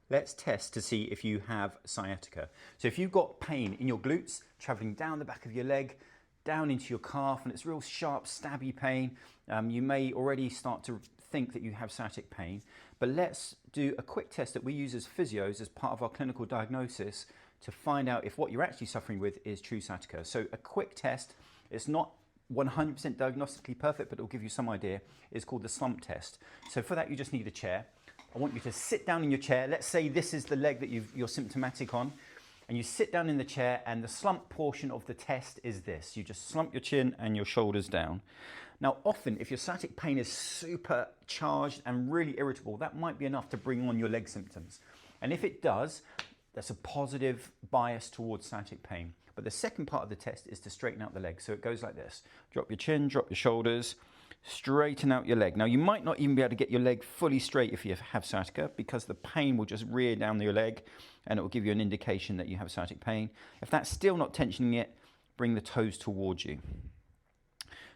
let's test to see if you have sciatica. So if you've got pain in your glutes, traveling down the back of your leg, down into your calf, and it's real sharp, stabby pain, you may already start to think that you have sciatic pain. But let's do a quick test that we use as physios as part of our clinical diagnosis to find out if what you're actually suffering with is true sciatica. So a quick test, it's not 100% diagnostically perfect, but it'll give you some idea. It's called the slump test. So for that, you just need a chair. I want you to sit down in your chair. Let's say this is the leg that you're symptomatic on, and you sit down in the chair, and the slump portion of the test is this. You just slump your chin and your shoulders down. Now, often, if your sciatic pain is super charged and really irritable, that might be enough to bring on your leg symptoms. And if it does, that's a positive bias towards sciatic pain. But the second part of the test is to straighten out the leg. So it goes like this. Drop your chin, drop your shoulders, straighten out your leg. Now, you might not even be able to get your leg fully straight if you have sciatica, because the pain will just rear down your leg and it will give you an indication that you have sciatic pain. If that's still not tensioning it, bring the toes towards you.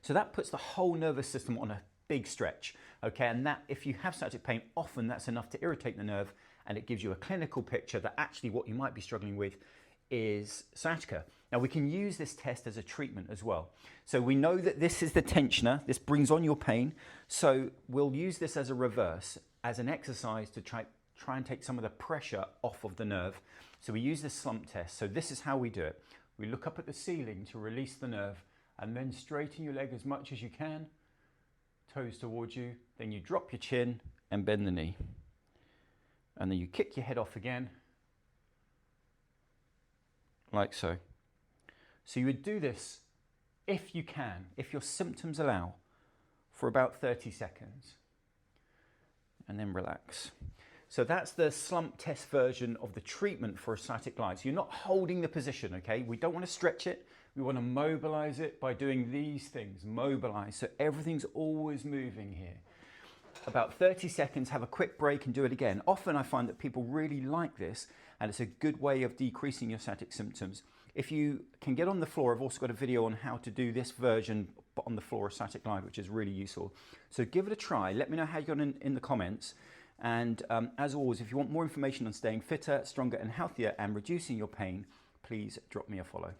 So that puts the whole nervous system on a big stretch, okay? And that, if you have sciatic pain, often that's enough to irritate the nerve, and it gives you a clinical picture that actually what you might be struggling with is sciatica. Now, we can use this test as a treatment as well. So we know that this is the tensioner, this brings on your pain. So we'll use this as a reverse, as an exercise to try and take some of the pressure off of the nerve. So we use this slump test. So this is how we do it. We look up at the ceiling to release the nerve, and then straighten your leg as much as you can, toes towards you. Then you drop your chin and bend the knee. And then you kick your head off again, like so. So you would do this, if you can, if your symptoms allow, for about 30 seconds. And then relax. So that's the slump test version of the treatment for a sciatic glide. So you're not holding the position, okay? We don't want to stretch it. We want to mobilize it by doing these things. Mobilize, so everything's always moving here. About 30 seconds, have a quick break and do it again. Often I find that people really like this, and it's a good way of decreasing your sciatic symptoms. If you can get on the floor, I've also got a video on how to do this version on the floor of sciatic glide, which is really useful. So give it a try. Let me know how you got in the comments. And as always, if you want more information on staying fitter, stronger and healthier and reducing your pain, please drop me a follow.